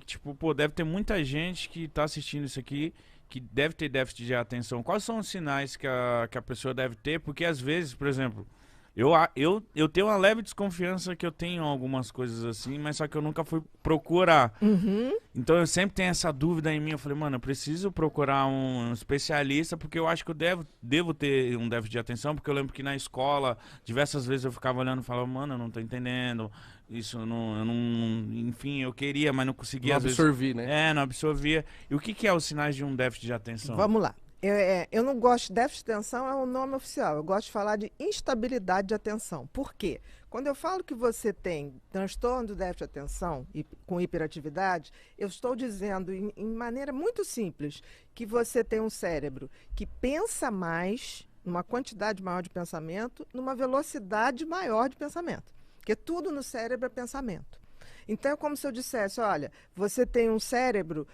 tipo, pô, deve ter muita gente que tá assistindo isso aqui que deve ter déficit de atenção. Quais são os sinais que a pessoa deve ter? Porque às vezes, por exemplo, eu tenho uma leve desconfiança que eu tenho algumas coisas assim, mas só que eu nunca fui procurar. Uhum. Então eu sempre tenho essa dúvida em mim. Eu falei, mano, eu preciso procurar um especialista, porque eu acho que eu devo ter um déficit de atenção, porque eu lembro que na escola, diversas vezes eu ficava olhando e falava, mano, eu não tô entendendo. Isso eu não. Enfim, eu queria, mas não conseguia. Não Às vezes. absorvi, né? Não absorvia. E o que é os sinais de um déficit de atenção? Vamos lá. Eu não gosto de déficit de atenção, é o nome oficial. Eu gosto de falar de instabilidade de atenção. Por quê? Quando eu falo que você tem transtorno do déficit de atenção com hiperatividade, eu estou dizendo, em maneira muito simples, que você tem um cérebro que pensa mais, numa quantidade maior de pensamento, numa velocidade maior de pensamento. Porque tudo no cérebro é pensamento. Então, é como se eu dissesse, olha, você tem um cérebro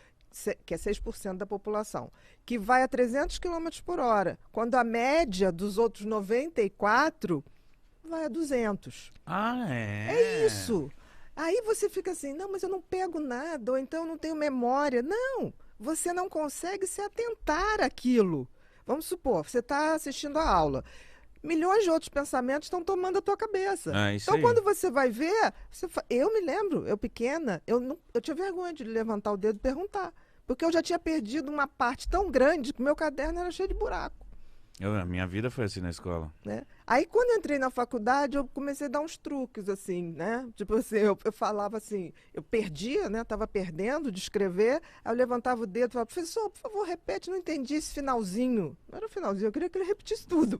que é 6% da população, que vai a 300 km por hora, quando a média dos outros 94 vai a 200. Ah, é? É isso. Aí você fica assim, não, mas eu não pego nada, ou então eu não tenho memória. Não, você não consegue se atentar àquilo. Vamos supor, você está assistindo a aula. Milhões de outros pensamentos estão tomando a tua cabeça. Isso Então, aí. quando você vai ver, eu me lembro, eu pequena, eu tinha vergonha de levantar o dedo e perguntar. Porque eu já tinha perdido uma parte tão grande que o meu caderno era cheio de buraco. A minha vida foi assim na escola. Né? Aí, quando eu entrei na faculdade, eu comecei a dar uns truques, assim, né? Tipo assim, eu falava assim, eu perdia, né? Tava perdendo de escrever, aí eu levantava o dedo e falava, professor, por favor, repete, não entendi esse finalzinho. Não era o finalzinho, eu queria que ele repetisse tudo.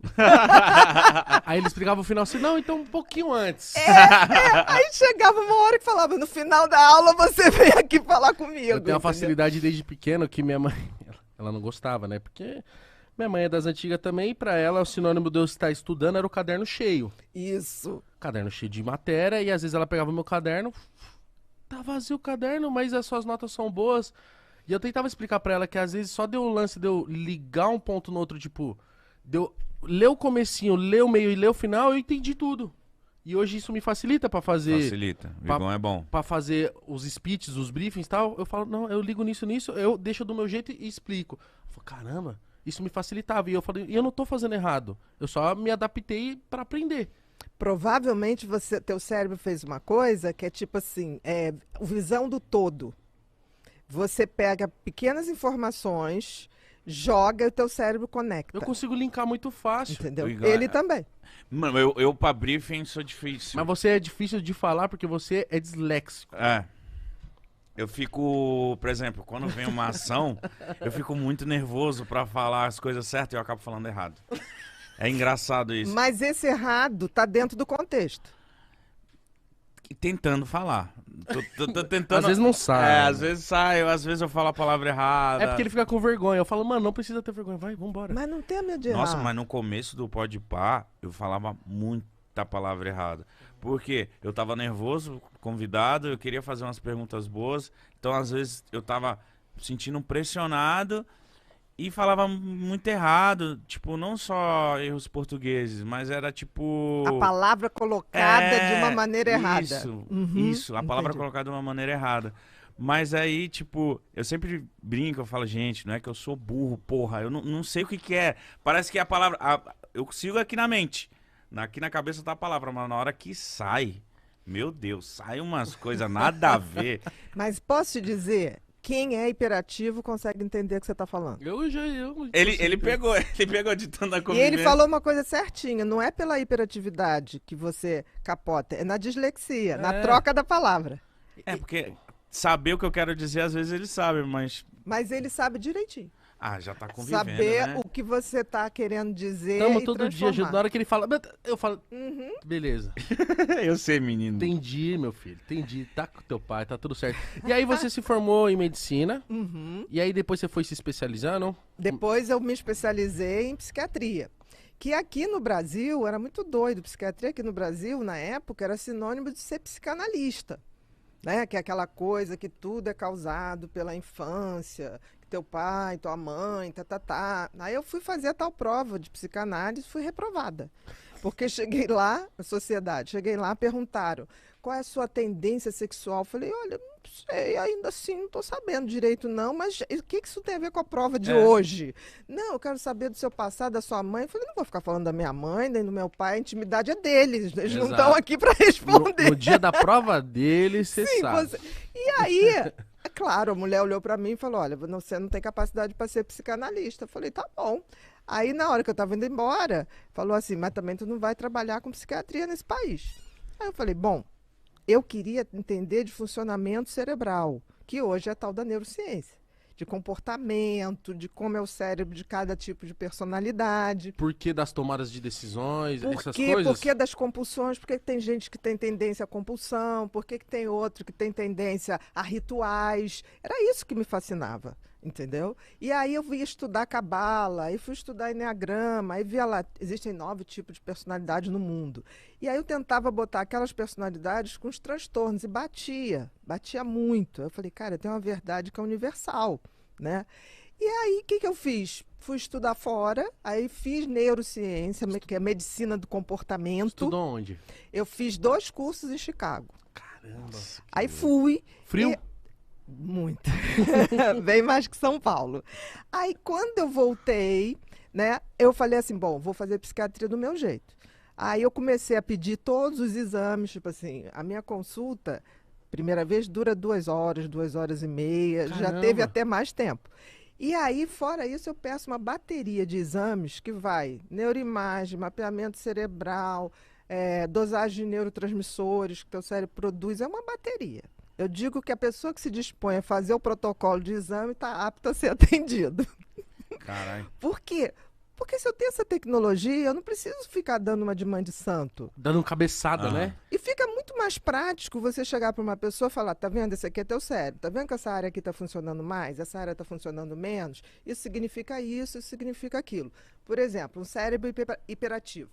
Aí ele explicava o final assim, não, então um pouquinho antes. Aí chegava uma hora que falava, no final da aula você vem aqui falar comigo. Eu tenho uma entendeu? facilidade desde pequeno que minha mãe, ela não gostava, né? Porque minha mãe é das antigas também e pra ela o sinônimo de eu estar estudando era o caderno cheio. Isso. Caderno cheio de matéria e às vezes ela pegava o meu caderno, tá vazio o caderno, mas as suas notas são boas. E eu tentava explicar pra ela que às vezes só deu o lance de eu ligar um ponto no outro, tipo, de eu ler o comecinho, ler o meio e ler o final, eu entendi tudo. E hoje isso me facilita pra fazer... Facilita. O Igão é bom. Pra fazer os speeches, os briefings e tal, eu falo, não, eu ligo nisso, eu deixo do meu jeito e explico. Eu falo, caramba, isso me facilitava. E eu falei, e eu não tô fazendo errado. Eu só me adaptei pra aprender. Provavelmente teu cérebro fez uma coisa que é tipo assim, visão do todo. Você pega pequenas informações, joga e o teu cérebro conecta. Eu consigo linkar muito fácil. Entendeu? Igor, Ele também. Mano, eu pra briefing sou difícil. Mas você é difícil de falar porque você é disléxico. É. Eu fico, por exemplo, quando vem uma ação, eu fico muito nervoso pra falar as coisas certas e eu acabo falando errado. É engraçado isso. Mas esse errado tá dentro do contexto. Tentando falar. Tô tentando. Às vezes não sai. Às vezes sai, às vezes eu falo a palavra errada. É porque ele fica com vergonha. Eu falo, mano, não precisa ter vergonha. Vai, vambora. Mas não tem medo de Nossa, errar. mas no começo do Podpah, eu falava muita palavra errada. Porque eu tava nervoso, convidado, eu queria fazer umas perguntas boas. Então, às vezes, eu tava sentindo pressionado e falava muito errado. Tipo, não só erros portugueses, mas era tipo... A palavra colocada de uma maneira errada. Isso, Uhum, isso. A palavra entendi. colocada de uma maneira errada. Mas aí, tipo, eu sempre brinco, eu falo, gente, não é que eu sou burro, porra. Eu não sei o que é. Parece que a palavra... eu sigo aqui na mente. Aqui na cabeça tá a palavra, mas na hora que sai... Meu Deus, sai umas coisas nada a ver. Mas posso te dizer, quem é hiperativo consegue entender o que você está falando. Ele pegou de tanta E convivência. ele falou uma coisa certinha, não é pela hiperatividade que você capota, é na dislexia, na troca da palavra. É, porque saber o que eu quero dizer, às vezes ele sabe, mas... Mas ele sabe direitinho. Já tá convivendo, Saber né? o que você está querendo dizer Tamo e todo dia, transformar. na hora que ele fala, eu falo, Uhum. beleza. Eu sei, menino. Entendi, meu filho, entendi. Tá com teu pai, tá tudo certo. E aí você se formou em medicina, Uhum. e aí depois você foi se especializando? Depois eu me especializei em psiquiatria. Que aqui no Brasil, era muito doido, psiquiatria aqui no Brasil, na época, era sinônimo de ser psicanalista. Né? Que é aquela coisa que tudo é causado pela infância, que teu pai, tua mãe, tá. Aí eu fui fazer a tal prova de psicanálise e fui reprovada. Porque cheguei lá, na sociedade, perguntaram qual é a sua tendência sexual? Eu falei, olha, não sei, ainda assim não estou sabendo direito não, mas o que isso tem a ver com a prova de hoje? Não, eu quero saber do seu passado, da sua mãe. Eu falei, não vou ficar falando da minha mãe, nem do meu pai, a intimidade é deles, eles não estão aqui para responder. No dia da prova deles, você sabe. E aí, é claro, a mulher olhou para mim e falou, olha, você não tem capacidade para ser psicanalista. Eu falei, tá bom. Aí, na hora que eu estava indo embora, falou assim, mas também tu não vai trabalhar com psiquiatria nesse país. Aí eu falei, bom, eu queria entender de funcionamento cerebral, que hoje é a tal da neurociência, de comportamento, de como é o cérebro de cada tipo de personalidade. Por que das tomadas de decisões, essas coisas? coisas? Por que das compulsões? Por que tem gente que tem tendência à compulsão? Por que tem outro que tem tendência a rituais? Era isso que me fascinava. Entendeu? E aí eu fui estudar cabala, aí fui estudar enneagrama, aí via lá, existem 9 tipos de personalidade no mundo. E aí eu tentava botar aquelas personalidades com os transtornos e batia muito. Eu falei, cara, tem uma verdade que é universal, né? E aí, o que eu fiz? Fui estudar fora, aí fiz neurociência, que é medicina do comportamento. Estudou onde? Eu fiz 2 cursos em Chicago. Caramba. Aí fui... Frio? Muito. Bem mais que São Paulo. Aí, quando eu voltei, né, eu falei assim, bom, vou fazer psiquiatria do meu jeito. Aí eu comecei a pedir todos os exames, tipo assim, a minha consulta, primeira vez, dura 2 horas, 2 horas e meia, Caramba. já teve até mais tempo. E aí, fora isso, eu peço uma bateria de exames que vai neuroimagem, mapeamento cerebral, dosagem de neurotransmissores que o teu cérebro produz, é uma bateria. Eu digo que a pessoa que se dispõe a fazer o protocolo de exame está apta a ser atendido. Caralho. Por quê? Porque se eu tenho essa tecnologia, eu não preciso ficar dando uma de mãe de santo. Dando cabeçada, né? E fica muito mais prático você chegar para uma pessoa e falar, tá vendo, esse aqui é teu cérebro, tá vendo que essa área aqui está funcionando mais, essa área está funcionando menos, isso significa isso significa aquilo. Por exemplo, um cérebro hiperativo.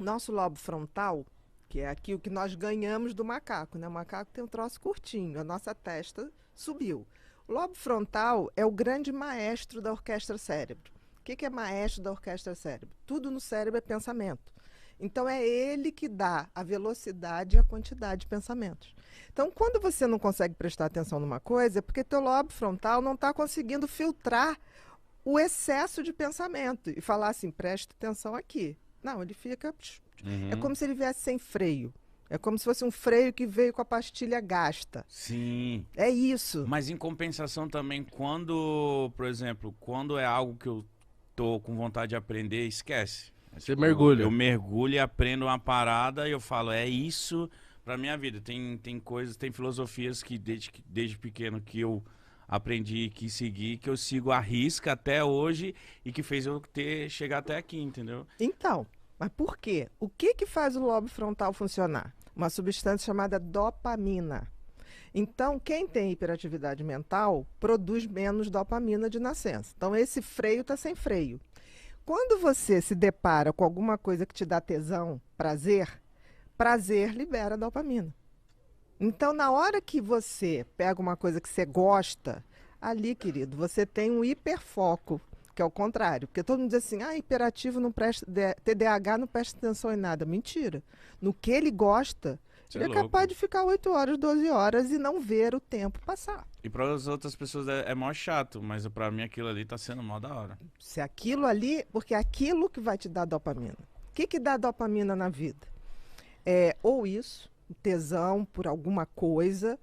Nosso lobo frontal, que é aqui o que nós ganhamos do macaco, né? O macaco tem um troço curtinho, a nossa testa subiu. O lobo frontal é o grande maestro da orquestra cérebro. O que é maestro da orquestra cérebro? Tudo no cérebro é pensamento. Então é ele que dá a velocidade e a quantidade de pensamentos. Então, quando você não consegue prestar atenção numa coisa, é porque teu lobo frontal não está conseguindo filtrar o excesso de pensamento e falar assim, presta atenção aqui. Não, ele fica... É como se ele viesse sem freio. É como se fosse um freio que veio com a pastilha gasta. Sim. É isso. Mas em compensação também, quando, por exemplo, quando é algo que eu tô com vontade de aprender, esquece. Você mergulha. Eu mergulho e aprendo uma parada e eu falo, é isso pra minha vida. Tem coisas, tem filosofias que desde pequeno que eu aprendi e quis seguir, que eu sigo à risca até hoje e que fez eu chegar até aqui, entendeu? Então... Mas por quê? O que faz o lobo frontal funcionar? Uma substância chamada dopamina. Então, quem tem hiperatividade mental produz menos dopamina de nascença. Então, esse freio está sem freio. Quando você se depara com alguma coisa que te dá tesão, prazer libera dopamina. Então, na hora que você pega uma coisa que você gosta, ali, querido, você tem um hiperfoco. Que é o contrário, porque todo mundo diz assim, hiperativo não presta, TDAH não presta atenção em nada. Mentira. No que ele gosta, ele é capaz de ficar 8 horas, 12 horas e não ver o tempo passar. E para as outras pessoas é mó chato, mas para mim aquilo ali tá sendo mó da hora. Se aquilo ali, porque é aquilo que vai te dar dopamina. O que dá dopamina na vida? Ou isso, tesão por alguma coisa,